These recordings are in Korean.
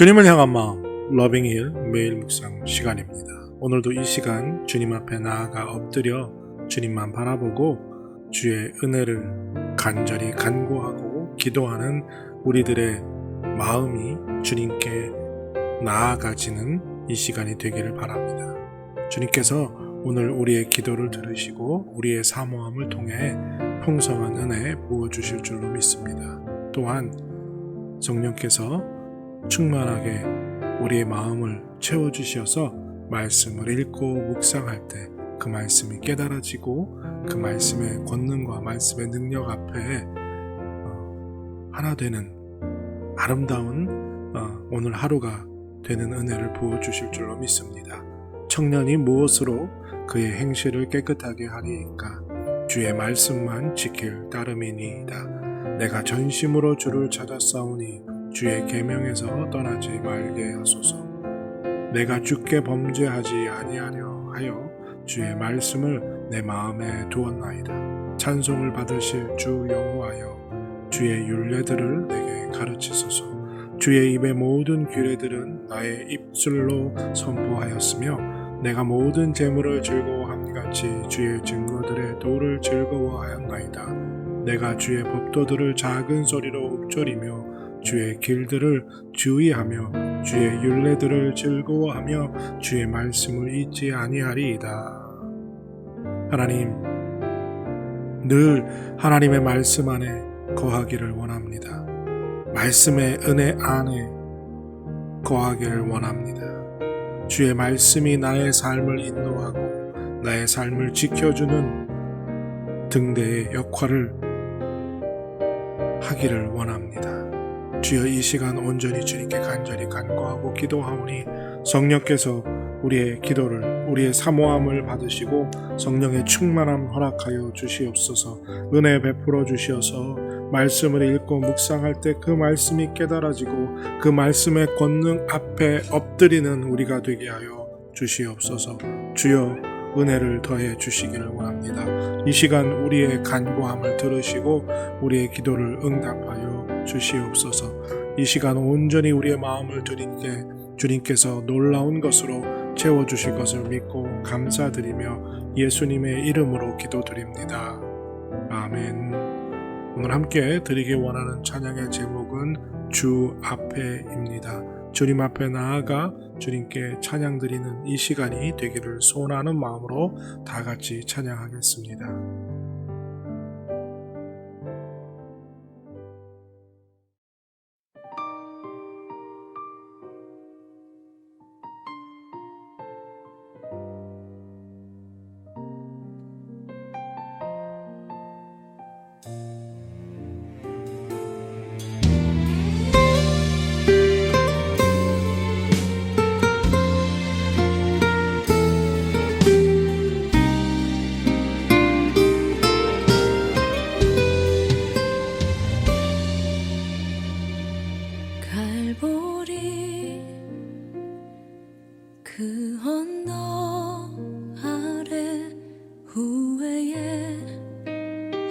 주님을 향한 마음 러빙힐 매일 묵상 시간입니다. 오늘도 이 시간 주님 앞에 나아가 엎드려 주님만 바라보고 주의 은혜를 간절히 간구하고 기도하는 우리들의 마음이 주님께 나아가지는 이 시간이 되기를 바랍니다. 주님께서 오늘 우리의 기도를 들으시고 우리의 사모함을 통해 풍성한 은혜 부어주실 줄로 믿습니다. 또한 성령께서 충만하게 우리의 마음을 채워주셔서 말씀을 읽고 묵상할 때 그 말씀이 깨달아지고 그 말씀의 권능과 말씀의 능력 앞에 하나 되는 아름다운 오늘 하루가 되는 은혜를 부어주실 줄로 믿습니다. 청년이 무엇으로 그의 행실을 깨끗하게 하리이까? 주의 말씀만 지킬 따름이니이다. 내가 전심으로 주를 찾았사오니 주의 계명에서 떠나지 말게 하소서. 내가 주께 범죄하지 아니하려 하여 주의 말씀을 내 마음에 두었나이다. 찬송을 받으실 주 여호와여, 주의 율례들을 내게 가르치소서. 주의 입의 모든 규례들은 나의 입술로 선포하였으며 내가 모든 재물을 즐거워함같이 주의 증거들의 도를 즐거워하였나이다. 내가 주의 법도들을 작은 소리로 읊조리며 주의 길들을 주의하며 주의 율례들을 즐거워하며 주의 말씀을 잊지 아니하리이다. 하나님, 늘 하나님의 말씀 안에 거하기를 원합니다. 말씀의 은혜 안에 거하기를 원합니다. 주의 말씀이 나의 삶을 인도하고 나의 삶을 지켜주는 등대의 역할을 하기를 원합니다. 주여, 이 시간 온전히 주님께 간절히 간구하고 기도하오니 성령께서 우리의 기도를, 우리의 사모함을 받으시고 성령의 충만함 허락하여 주시옵소서. 은혜 베풀어 주시어서 말씀을 읽고 묵상할 때 그 말씀이 깨달아지고 그 말씀의 권능 앞에 엎드리는 우리가 되게 하여 주시옵소서. 주여, 은혜를 더해 주시기를 원합니다. 이 시간 우리의 간구함을 들으시고 우리의 기도를 응답하여 주시옵소서. 이 시간 온전히 우리의 마음을 주님께서 놀라운 것으로 채워주실 것을 믿고 감사드리며 예수님의 이름으로 기도드립니다. 아멘. 오늘 함께 드리기 원하는 찬양의 제목은 주 앞에입니다. 주님 앞에 나아가 주님께 찬양 드리는 이 시간이 되기를 소원하는 마음으로 다 같이 찬양하겠습니다. 그 언덕 아래 후회의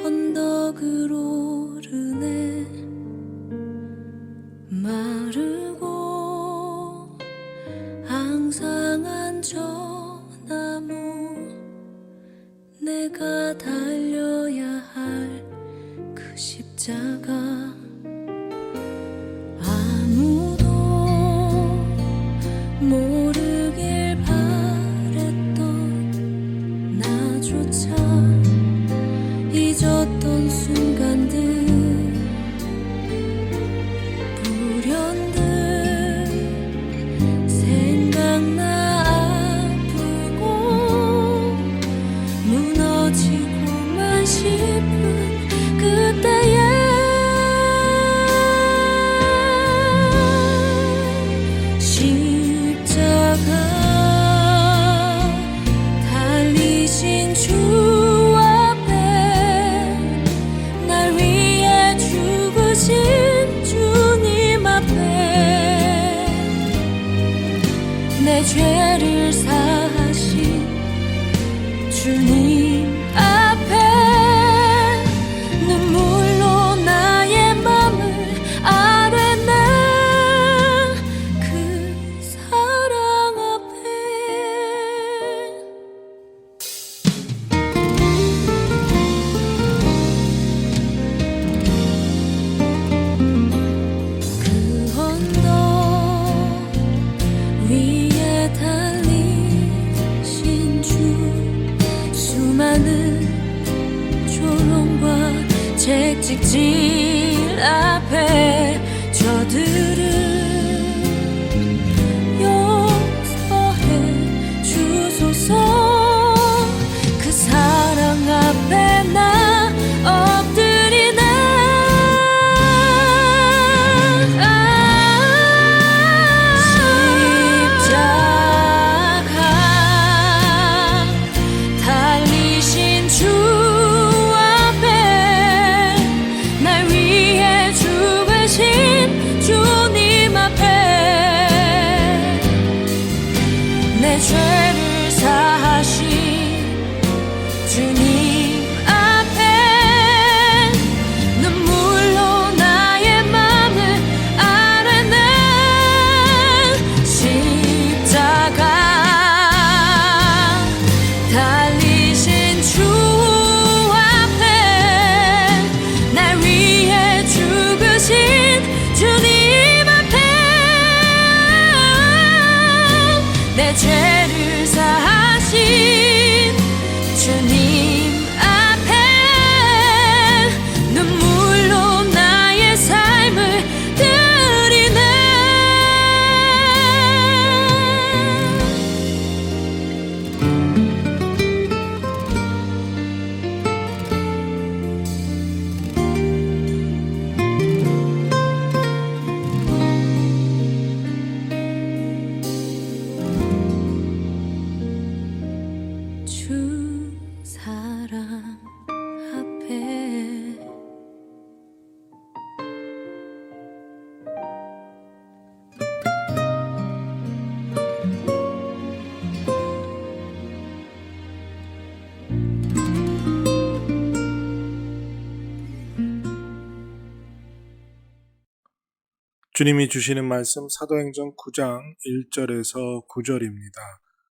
언덕을 오르네. 마르고 앙상한 저 나무, 내가 달려야 할 그 십자가, 아무도 모르길 바랬던 나조차 잊었던 순간들, 불현듯 생각나 아프고 무너지고만 싶은 그때에 달리신 주 앞에 날 위해 죽으신 주님 앞에 내 죄를 사하신 주님 앞에 눈물로 나의 맘을 아뢰네. 주님이 주시는 말씀 사도행전 9장 1절에서 9절입니다.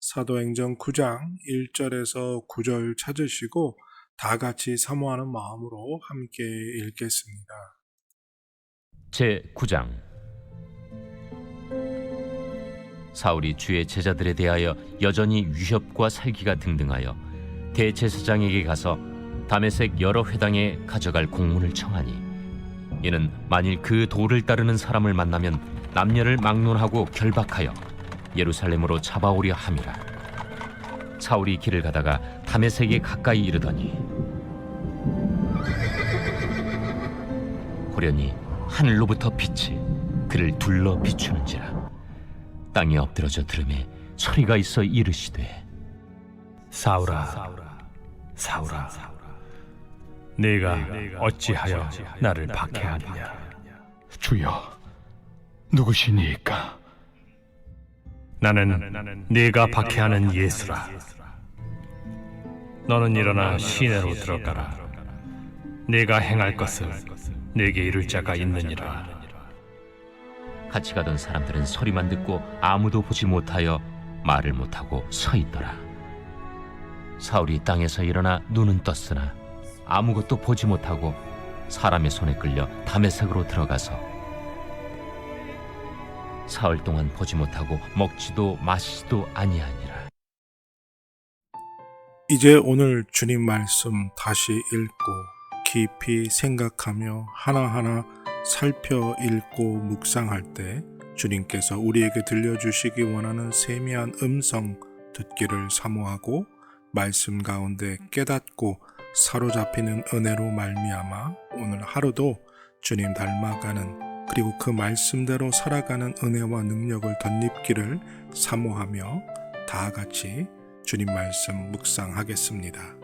사도행전 9장 1절에서 9절 찾으시고 다 같이 사모하는 마음으로 함께 읽겠습니다. 제 9장. 사울이 주의 제자들에 대하여 여전히 위협과 살기가 등등하여 대제사장에게 가서 다메섹 여러 회당에 가져갈 공문을 청하니, 이는 만일 그 도를 따르는 사람을 만나면 남녀를 막론하고 결박하여 예루살렘으로 잡아오려 함이라. 사울이 길을 가다가 다메섹에 가까이 이르더니 호련히 하늘로부터 빛이 그를 둘러 비추는지라. 땅에 엎드러져 들음에 소리가 있어 이르시되, 사울아, 사울아, 네가 어찌하여 나를 박해하느냐? 주여, 누구시니까? 나는 네가 박해하는 예수라. 너는 일어나 시내로 들어가라. 네가 행할 것을 네게 이룰 자가 있느니라. 같이 가던 사람들은 소리만 듣고 아무도 보지 못하여 말을 못하고 서 있더라. 사울이 땅에서 일어나 눈은 떴으나 아무것도 보지 못하고 사람의 손에 끌려 다메섹으로 들어가서 사흘 동안 보지 못하고 먹지도 마시지도 아니하니라. 이제 오늘 주님 말씀 다시 읽고 깊이 생각하며 하나하나 살펴 읽고 묵상할 때 주님께서 우리에게 들려주시기 원하는 세미한 음성 듣기를 사모하고 말씀 가운데 깨닫고 사로잡히는 은혜로 말미암아 오늘 하루도 주님 닮아가는, 그리고 그 말씀대로 살아가는 은혜와 능력을 덧입기를 사모하며 다 같이 주님 말씀 묵상하겠습니다.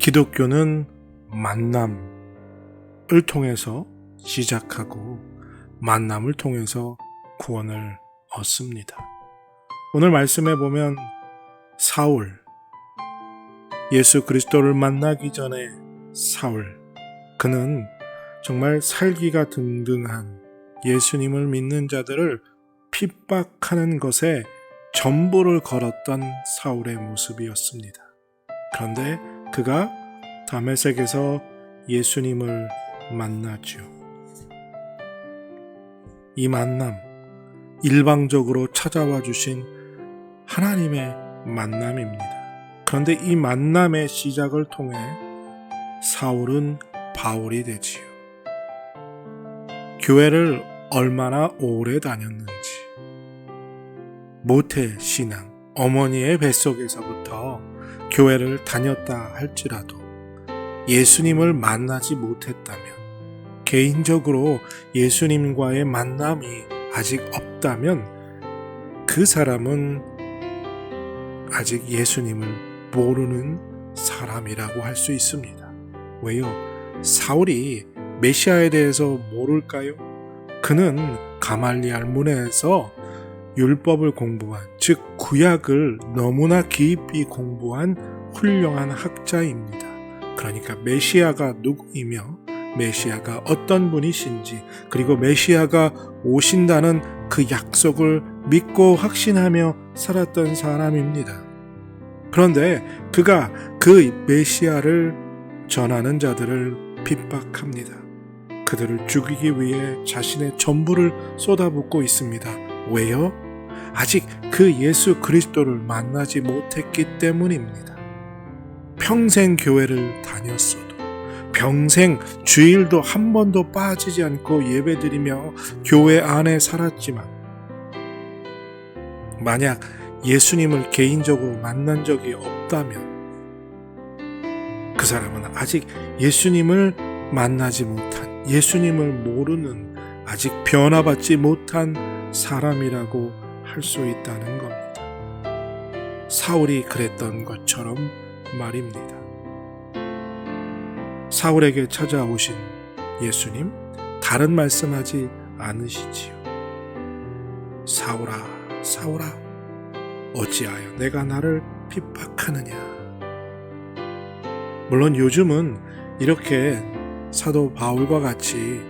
기독교는 만남을 통해서 시작하고 만남을 통해서 구원을 얻습니다. 오늘 말씀에 보면 사울, 예수 그리스도를 만나기 전에 사울, 그는 정말 살기가 등등한 예수님을 믿는 자들을 핍박하는 것에 전부를 걸었던 사울의 모습이었습니다. 그런데 그가 다메섹에서 예수님을 만나죠. 이 만남, 일방적으로 찾아와 주신 하나님의 만남입니다. 그런데 이 만남의 시작을 통해 사울은 바울이 되지요. 교회를 얼마나 오래 다녔는지, 모태 신앙, 어머니의 뱃속에서부터 교회를 다녔다 할지라도 예수님을 만나지 못했다면, 개인적으로 예수님과의 만남이 아직 없다면 그 사람은 아직 예수님을 모르는 사람이라고 할 수 있습니다. 왜요? 사울이 메시아에 대해서 모를까요? 그는 가말리알 문에서 율법을 공부한, 즉 구약을 너무나 깊이 공부한 훌륭한 학자입니다. 그러니까 메시아가 누구이며 메시아가 어떤 분이신지, 그리고 메시아가 오신다는 그 약속을 믿고 확신하며 살았던 사람입니다. 그런데 그가 그 메시아를 전하는 자들을 핍박합니다. 그들을 죽이기 위해 자신의 전부를 쏟아붓고 있습니다. 왜요? 아직 그 예수 그리스도를 만나지 못했기 때문입니다. 평생 교회를 다녔어도, 평생 주일도 한 번도 빠지지 않고 예배드리며 교회 안에 살았지만, 만약 예수님을 개인적으로 만난 적이 없다면 그 사람은 아직 예수님을 만나지 못한, 예수님을 모르는, 아직 변화받지 못한 사람이라고 할 수 있다는 겁니다. 사울이 그랬던 것처럼 말입니다. 사울에게 찾아오신 예수님, 다른 말씀하지 않으시지요. 사울아, 사울아, 어찌하여 내가 나를 핍박하느냐. 물론 요즘은 이렇게 사도 바울과 같이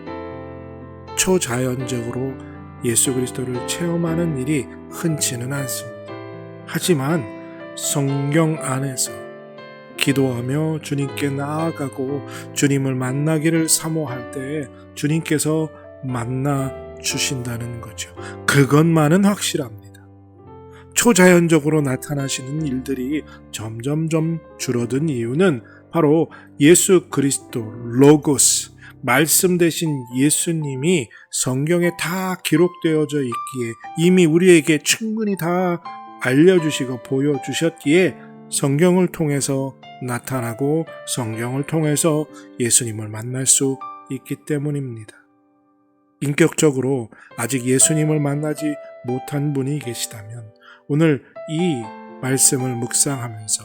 초자연적으로 예수 그리스도를 체험하는 일이 흔치는 않습니다. 하지만 성경 안에서 기도하며 주님께 나아가고 주님을 만나기를 사모할 때에 주님께서 만나 주신다는 거죠. 그것만은 확실합니다. 초자연적으로 나타나시는 일들이 점점점 줄어든 이유는 바로 예수 그리스도 로고스, 말씀 되신 예수님이 성경에 다 기록되어져 있기에, 이미 우리에게 충분히 다 알려주시고 보여주셨기에 성경을 통해서 나타나고 성경을 통해서 예수님을 만날 수 있기 때문입니다. 인격적으로 아직 예수님을 만나지 못한 분이 계시다면 오늘 이 말씀을 묵상하면서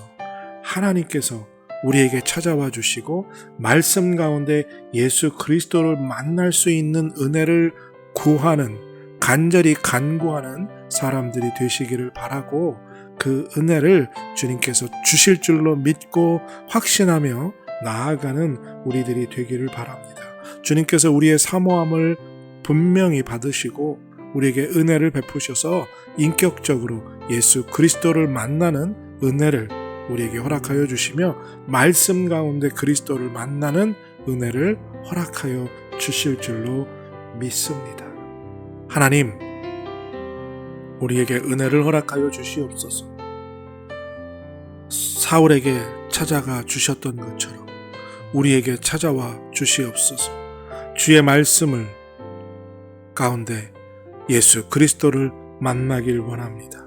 하나님께서 우리에게 찾아와 주시고 말씀 가운데 예수 그리스도를 만날 수 있는 은혜를 구하는, 간절히 간구하는 사람들이 되시기를 바라고, 그 은혜를 주님께서 주실 줄로 믿고 확신하며 나아가는 우리들이 되기를 바랍니다. 주님께서 우리의 사모함을 분명히 받으시고 우리에게 은혜를 베푸셔서 인격적으로 예수 그리스도를 만나는 은혜를 우리에게 허락하여 주시며 말씀 가운데 그리스도를 만나는 은혜를 허락하여 주실 줄로 믿습니다. 하나님, 우리에게 은혜를 허락하여 주시옵소서. 사울에게 찾아가 주셨던 것처럼 우리에게 찾아와 주시옵소서. 주의 말씀을 가운데 예수 그리스도를 만나길 원합니다.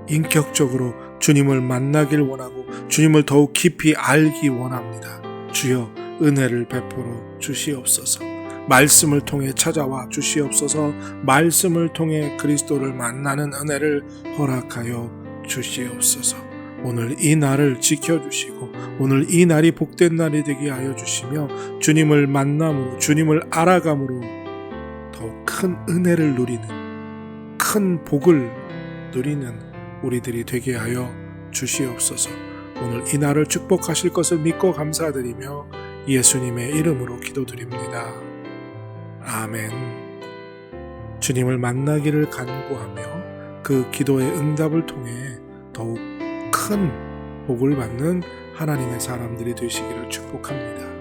인격적으로 주님을 만나길 원하고 주님을 더욱 깊이 알기 원합니다. 주여 은혜를 베풀어 주시옵소서. 말씀을 통해 찾아와 주시옵소서. 말씀을 통해 그리스도를 만나는 은혜를 허락하여 주시옵소서. 오늘 이 날을 지켜주시고 오늘 이 날이 복된 날이 되게 하여 주시며 주님을 만남으로 주님을 알아감으로 더 큰 은혜를 누리는 큰 복을 누리는 우리들이 되게 하여 주시옵소서. 오늘 이 날을 축복하실 것을 믿고 감사드리며 예수님의 이름으로 기도드립니다. 아멘. 주님을 만나기를 간구하며 그 기도의 응답을 통해 더욱 큰 복을 받는 하나님의 사람들이 되시기를 축복합니다.